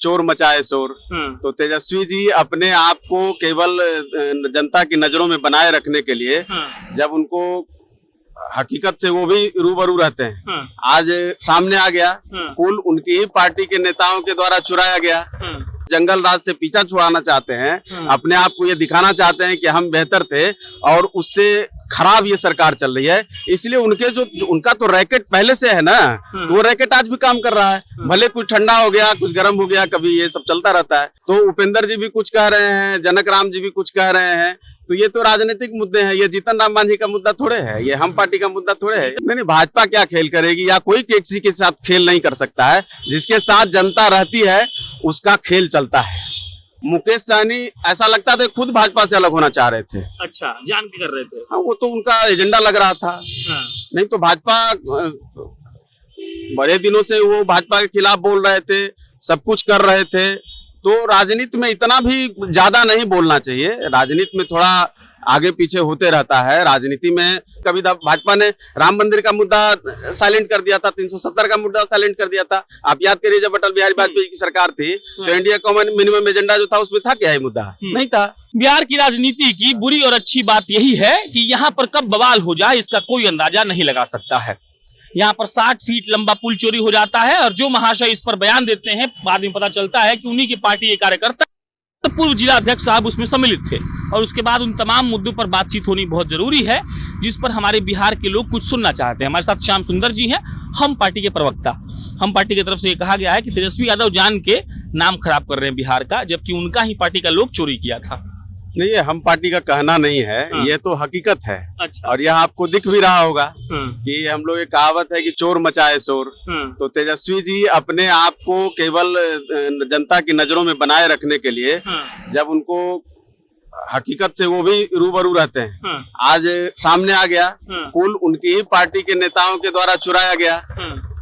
चोर मचाए शोर। तो तेजस्वी जी अपने आप को केवल जनता की नजरों में बनाए रखने के लिए जब उनको हकीकत से वो भी रूबरू रहते हैं, आज सामने आ गया, कुल उनकी ही पार्टी के नेताओं के द्वारा चुराया गया। जंगल राज से पीछा छुड़ाना चाहते हैं, अपने आप को ये दिखाना चाहते हैं कि हम बेहतर थे और उससे खराब ये सरकार चल रही है। इसलिए उनके जो उनका तो रैकेट पहले से है ना, तो वो रैकेट आज भी काम कर रहा है। भले कुछ ठंडा हो गया, कुछ गर्म हो गया, कभी ये सब चलता रहता है। तो उपेंद्र जी भी कुछ कह रहे हैं, जनक राम जी भी कुछ कह रहे हैं, तो ये तो राजनीतिक मुद्दे हैं। ये जीतन राम मांझी का मुद्दा थोड़े है, ये हम पार्टी का मुद्दा थोड़े है। नहीं, भाजपा क्या खेल करेगी, या कोई किसी के साथ खेल नहीं कर सकता है। जिसके साथ जनता रहती है उसका खेल चलता है। मुकेश सहनी ऐसा लगता था खुद भाजपा से अलग होना चाह रहे थे। अच्छा, जान के कर रहे थे? हाँ, वो तो उनका एजेंडा लग रहा था। नहीं तो भाजपा बड़े दिनों से वो भाजपा के खिलाफ बोल रहे थे, सब कुछ कर रहे थे। तो राजनीति में इतना भी ज्यादा नहीं बोलना चाहिए। राजनीति में थोड़ा आगे पीछे होते रहता है। राजनीति में कभी भाजपा ने राम मंदिर का मुद्दा साइलेंट कर दिया था, 370 का मुद्दा साइलेंट कर दिया था। आप याद करिए, जब अटल बिहारी वाजपेयी की सरकार थी तो इंडिया कॉमन मिनिमम एजेंडा जो था उसमें था क्या ये मुद्दा? नहीं था। बिहार की राजनीति की बुरी और अच्छी बात यही है कि यहाँ पर कब बवाल हो जाए इसका कोई अंदाजा नहीं लगा सकता है। यहाँ पर 60 फीट लंबा पुल चोरी हो जाता है और जो महाशय इस पर बयान देते हैं, बाद में पता चलता है कि उन्हीं की पार्टी के कार्यकर्ता पूर्व जिला अध्यक्ष साहब उसमें सम्मिलित थे। और उसके बाद उन तमाम मुद्दों पर बातचीत होनी बहुत जरूरी है, जिस पर हमारे बिहार के लोग कुछ सुनना चाहते हैं। हमारे साथ श्याम सुंदर जी हैं, हम पार्टी के प्रवक्ता। हम पार्टी की तरफ से ये कहा गया है कि तेजस्वी यादव जान के नाम खराब कर रहे हैं बिहार का, जबकि उनका ही पार्टी का लोग चोरी किया था। नहीं, ये हम पार्टी का कहना नहीं है, ये तो हकीकत है। अच्छा। और यह आपको दिख भी रहा होगा कि हम लोग एक कहावत है कि चोर मचाए शोर। तो तेजस्वी जी अपने आप को केवल जनता की नजरों में बनाए रखने के लिए जब उनको हकीकत से वो भी रूबरू रहते हैं, आज सामने आ गया, कुल उनकी ही पार्टी के नेताओं के द्वारा चुराया गया।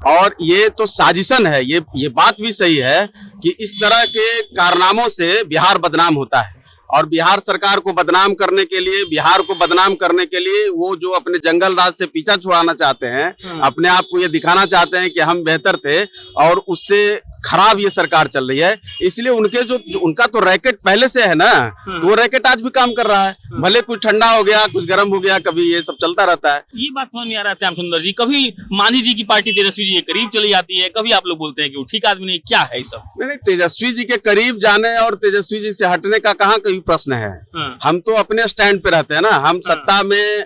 और ये तो साजिशन है। ये बात भी सही है कि इस तरह के कारनामों से बिहार बदनाम होता है। और बिहार सरकार को बदनाम करने के लिए, बिहार को बदनाम करने के लिए वो जो अपने जंगल राज से पीछा छुड़ाना चाहते हैं, अपने आप को ये दिखाना चाहते हैं कि हम बेहतर थे और उससे खराब ये सरकार चल रही है। इसलिए उनके जो उनका तो रैकेट पहले से है ना, तो वो रैकेट आज भी काम कर रहा है। भले कुछ ठंडा हो गया, कुछ गर्म हो गया, कभी ये सब चलता रहता है। ये बात समझ नहीं आ रहा है श्याम सुंदर जी, कभी मांझी जी की पार्टी तेजस्वी जी के करीब चली जाती है, कभी आप लोग बोलते हैं कि वो ठीक आदमी नहीं। क्या है सब? नहीं, तेजस्वी जी के करीब जाने और तेजस्वी जी से हटने का कहाँ कोई प्रश्न है। हम तो अपने स्टैंड पे रहते हैं ना। हम सत्ता में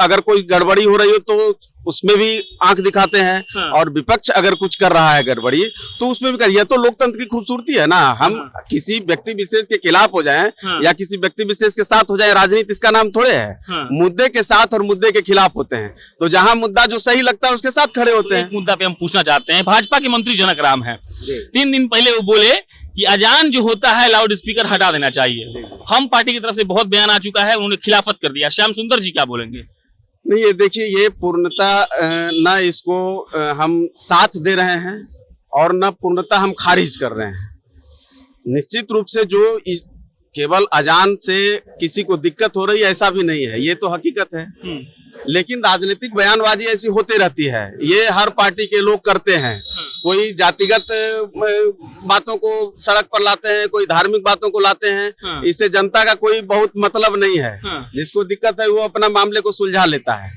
अगर कोई गड़बड़ी हो रही हो तो उसमें भी आंख दिखाते हैं, और विपक्ष अगर कुछ कर रहा है गड़बड़ी तो उसमें भी कर। यह तो लोकतंत्र की खूबसूरती है ना। हम किसी व्यक्ति विशेष के खिलाफ हो जाएं या किसी व्यक्ति विशेष के साथ हो जाएं, राजनीति इसका नाम थोड़े है। मुद्दे के साथ और मुद्दे के खिलाफ होते हैं। तो जहां मुद्दा जो सही लगता है उसके साथ खड़े होते हैं। मुद्दा पे हम पूछना चाहते हैं, भाजपा के मंत्री जनक राम है, 3 दिन पहले वो बोले कि अजान जो होता है लाउड स्पीकर हटा देना चाहिए। हम पार्टी की तरफ से बहुत बयान आ चुका है, उन्होंने खिलाफत कर दिया। श्याम सुंदर जी क्या बोलेंगे? नहीं, ये देखिए, ये पूर्णतः न इसको हम साथ दे रहे हैं और न पूर्णतः हम खारिज कर रहे हैं। निश्चित रूप से जो केवल अजान से किसी को दिक्कत हो रही है ऐसा भी नहीं है, ये तो हकीकत है। लेकिन राजनीतिक बयानबाजी ऐसी होती रहती है, ये हर पार्टी के लोग करते हैं। कोई जातिगत बातों को सड़क पर लाते हैं, कोई धार्मिक बातों को लाते हैं। इससे जनता का कोई बहुत मतलब नहीं है। जिसको दिक्कत है वो अपना मामले को सुलझा लेता है।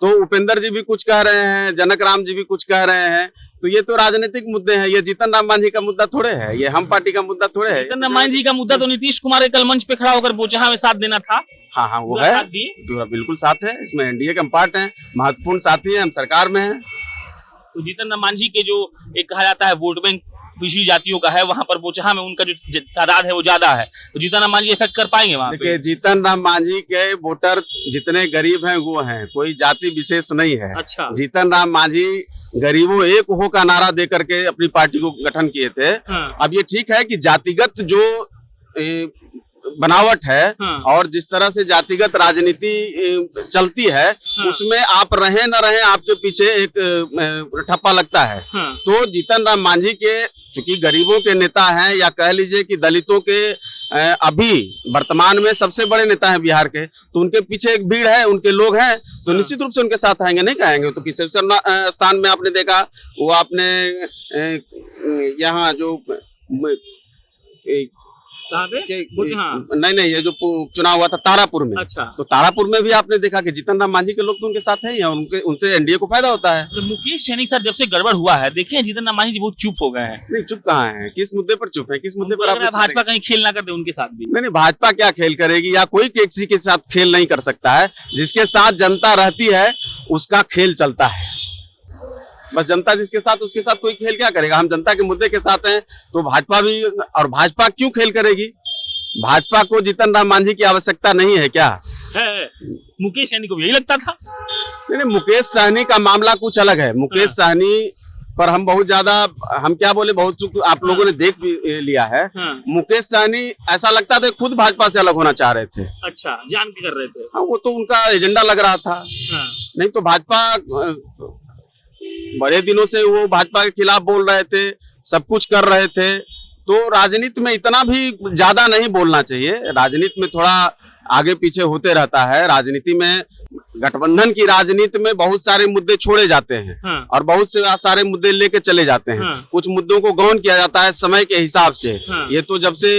तो उपेंद्र जी भी कुछ कह रहे हैं, जनक राम जी भी कुछ कह रहे हैं, तो ये तो राजनीतिक मुद्दे हैं। ये जीतन राम मांझी का मुद्दा थोड़े है, ये हम पार्टी का मुद्दा थोड़े है। जीतन राम मांझी का मुद्दा तो नीतीश कुमार के कल मंच पे खड़ा होकर बोचहा में साथ देना था। हाँ, वो है, पूरा बिल्कुल साथ है। इसमें एनडीए के हम पार्ट हैं, महत्वपूर्ण साथी हैं, हम सरकार में हैं। तो जीतन राम मांझी के जो एक कहा जाता है वोट बैंक पिछड़ी जातियों का है, वहां पर बोचहा में उनका जो तादाद है वो ज्यादा है, तो जीतन राम मांझी इफेक्ट कर पाएंगे वहां पे? देखिए, जीतन राम मांझी के वोटर जितने गरीब हैं वो हैं, कोई जाति विशेष नहीं है। अच्छा। जीतन राम मांझी गरीबों एक हो का नारा दे करके अपनी पार्टी को गठन किए थे। अब ये ठीक है कि जातिगत जो बनावट है और जिस तरह से जातिगत राजनीति चलती है, उसमें आप रहे न रहे आपके पीछे एक ठप्पा लगता है। तो जीतन राम मांझी के चूंकि गरीबों के नेता हैं, या कह लीजिए कि दलितों के अभी वर्तमान में सबसे बड़े नेता हैं बिहार के, तो उनके पीछे एक भीड़ है, उनके लोग हैं, तो निश्चित रूप से उनके साथ आएंगे, नहीं कहेंगे। तो किसी स्थान में आपने देखा, वो आपने यहाँ जो कहाँ पे? हाँ। नहीं, ये जो चुनाव हुआ था तारापुर में। अच्छा। तो तारापुर में भी आपने देखा कि जीतन राम मांझी के लोग तो उनके साथ हैं, या उनसे एनडीए को फायदा होता है। तो मुकेश सैनी के साथ जब से गड़बड़ हुआ है, देखिए जीतन राम मांझी जी बहुत चुप हो गए हैं। नहीं, चुप कहाँ है, किस मुद्दे पर चुप है, किस मुद्दे पर आप? भाजपा कहीं खेल ना कर दे उनके साथ भी। नहीं, भाजपा क्या खेल करेगी, या कोई किसी के साथ खेल नहीं कर सकता है। जिसके साथ जनता रहती है उसका खेल चलता है। बस जनता जिसके साथ, उसके साथ कोई खेल क्या करेगा। हम जनता के मुद्दे के साथ हैं, तो भाजपा भी, और भाजपा क्यों खेल करेगी? भाजपा को जीतन राम मांझी की आवश्यकता नहीं है क्या? है। मुकेश सहनी को भी यही लगता था। नहीं, मुकेश सहनी का मामला कुछ अलग है। मुकेश सहनी पर हम बहुत ज्यादा, हम क्या बोले, बहुत आप लोगों ने देख भी लिया है। मुकेश सहनी ऐसा लगता था खुद भाजपा से अलग होना चाह रहे थे। अच्छा, जान के कर रहे थे। हाँ, वो तो उनका एजेंडा लग रहा था। नहीं तो भाजपा बड़े दिनों से वो भाजपा के खिलाफ बोल रहे थे, सब कुछ कर रहे थे। तो राजनीति में इतना भी ज्यादा नहीं बोलना चाहिए। राजनीति में थोड़ा आगे पीछे होते रहता है। राजनीति में, गठबंधन की राजनीति में बहुत सारे मुद्दे छोड़े जाते हैं और बहुत से सारे मुद्दे लेके चले जाते हैं। कुछ मुद्दों को गौन किया जाता है समय के हिसाब से। ये तो जब से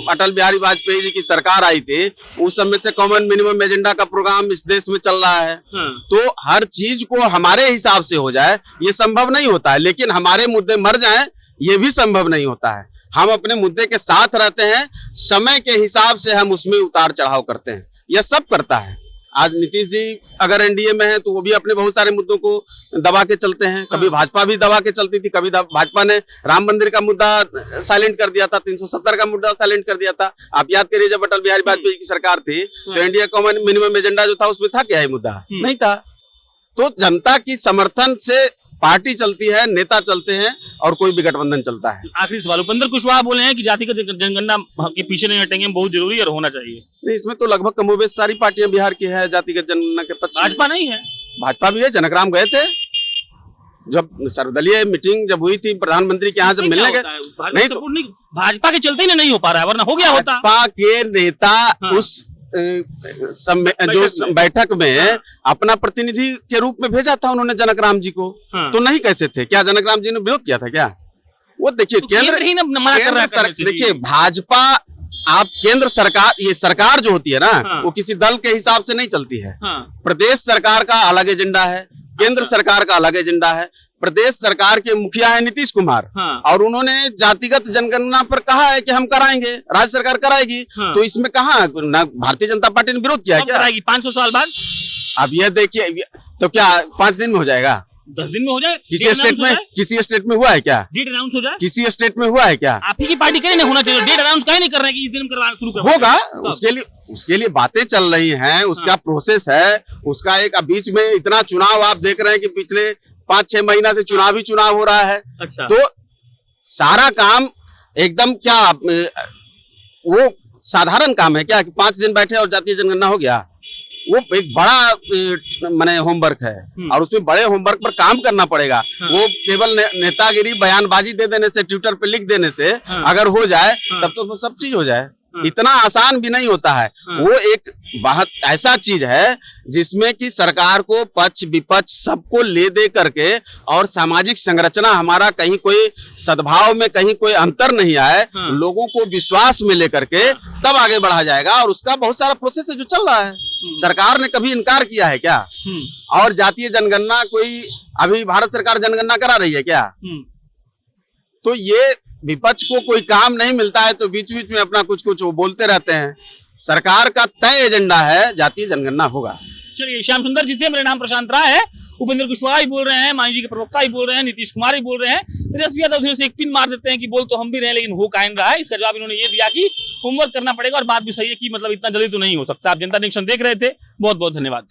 अटल बिहारी वाजपेयी जी की सरकार आई थी, उस समय से कॉमन मिनिमम एजेंडा का प्रोग्राम इस देश में चल रहा है। तो हर चीज को हमारे हिसाब से हो जाए ये संभव नहीं होता है, लेकिन हमारे मुद्दे मर जाएं ये भी संभव नहीं होता है। हम अपने मुद्दे के साथ रहते हैं, समय के हिसाब से हम उसमें उतार चढ़ाव करते हैं। यह सब करता है। आज नीतीश जी अगर एनडीए में है तो वो भी अपने बहुत सारे मुद्दों को दबा के चलते हैं। कभी भाजपा भी दबा के चलती थी, कभी भाजपा ने राम मंदिर का मुद्दा साइलेंट कर दिया था, 370 का मुद्दा साइलेंट कर दिया था। आप याद करिए, जब अटल बिहारी वाजपेयी की सरकार थी तो एनडीए कॉमन मिनिमम एजेंडा जो था उसमें था क्या ये मुद्दा? नहीं था। तो जनता की समर्थन से पार्टी चलती है, नेता चलते हैं और कोई भी गठबंधन चलता है। आखिरी सवाल, उपेंद्र कुशवाहा बोले हैं कि जातिगत जनगणना के पीछे नहीं हटेंगे, बहुत जरूरी है, होना चाहिए। नहीं, इसमें तो लगभग कमोबेश सारी पार्टियां बिहार की है जातिगत जनगणना के पक्ष। भाजपा नहीं है? भाजपा भी है। जनकराम गए थे जब सर्वदलीय मीटिंग जब हुई थी प्रधानमंत्री के यहाँ, जब मिलने गए। नहीं तो भाजपा के चलते ही नहीं हो पा रहा है, वरना हो गया होता। भाजपा के नेता उस जो बैठक में अपना प्रतिनिधि के रूप में भेजा था उन्होंने जनकराम जी को। तो नहीं कैसे थे? क्या जनकराम जी ने विरोध किया था क्या? वो देखिए, देखिए भाजपा, आप केंद्र सरकार, ये सरकार जो होती है ना, वो किसी दल के हिसाब से नहीं चलती है। प्रदेश सरकार का अलग एजेंडा है, केंद्र सरकार का अलग एजेंडा है। प्रदेश सरकार के मुखिया है नीतीश कुमार, और उन्होंने जातिगत जनगणना पर कहा है कि हम कराएंगे, राज्य सरकार कराएगी। तो इसमें कहाँ भारतीय जनता पार्टी ने विरोध किया है क्या? 500 साल बाद। अब ये देखिए, तो क्या 5 दिन में हो जाएगा? 10 दिन में हो जाए? किसी स्टेट में हुआ है क्या? डेट अनाउंस हो जाए? किसी स्टेट में हुआ है क्या? आप ही की पार्टी कहीं नहीं होना चाहिए। डेट अनाउंस कहीं नहीं कर रहे हैं कि इस दिन करवाना शुरू कर होगा। उसके लिए बातें चल रही हैं, उसका प्रोसेस है, उसका एक बीच में इतना चुनाव आप देख रहे हैं कि पिछले 5-6 महीना से चुनाव हो रहा है। अच्छा। तो सारा काम एकदम क्या वो साधारण काम है क्या कि 5 दिन बैठे और जातीय जनगणना हो गया? वो एक बड़ा माने होमवर्क है और उसमें बड़े होमवर्क पर काम करना पड़ेगा। वो केवल नेतागिरी बयानबाजी दे देने से, ट्विटर पे लिख देने से अगर हो जाए तब तो सब चीज हो जाए। इतना आसान भी नहीं होता है। वो एक बहुत ऐसा चीज है जिसमें कि सरकार को पक्ष विपक्ष सबको ले दे करके और सामाजिक संरचना हमारा कहीं कोई सद्भाव में कहीं कोई अंतर नहीं आए, लोगों को विश्वास में लेकर के तब आगे बढ़ा जाएगा। और उसका बहुत सारा प्रोसेस है जो चल रहा है। सरकार ने कभी इनकार किया है क्या? और जातीय जनगणना कोई अभी भारत सरकार जनगणना करा रही है क्या? तो ये विपक्ष को कोई काम नहीं मिलता है तो बीच बीच में अपना कुछ वो बोलते रहते हैं। सरकार का तय एजेंडा है, जातीय जनगणना होगा। चलिए, श्याम सुंदर जी थे, मेरा नाम प्रशांत राय है। उपेंद्र कुशवाहा ही बोल रहे हैं, मांझी के प्रवक्ता ही बोल रहे हैं, नीतीश कुमार ही बोल रहे हैं। तेजस्वी यादव उधर से एक पिन मार देते हैं कि बोल तो हम भी रहे लेकिन हो कायम रहा है। इसका जवाब इन्होंने ये दिया कि होमवर्क करना पड़ेगा। और बात भी सही है कि मतलब इतना जल्दी तो नहीं हो सकता। आप जनता नेक्शन देख रहे थे, बहुत बहुत धन्यवाद।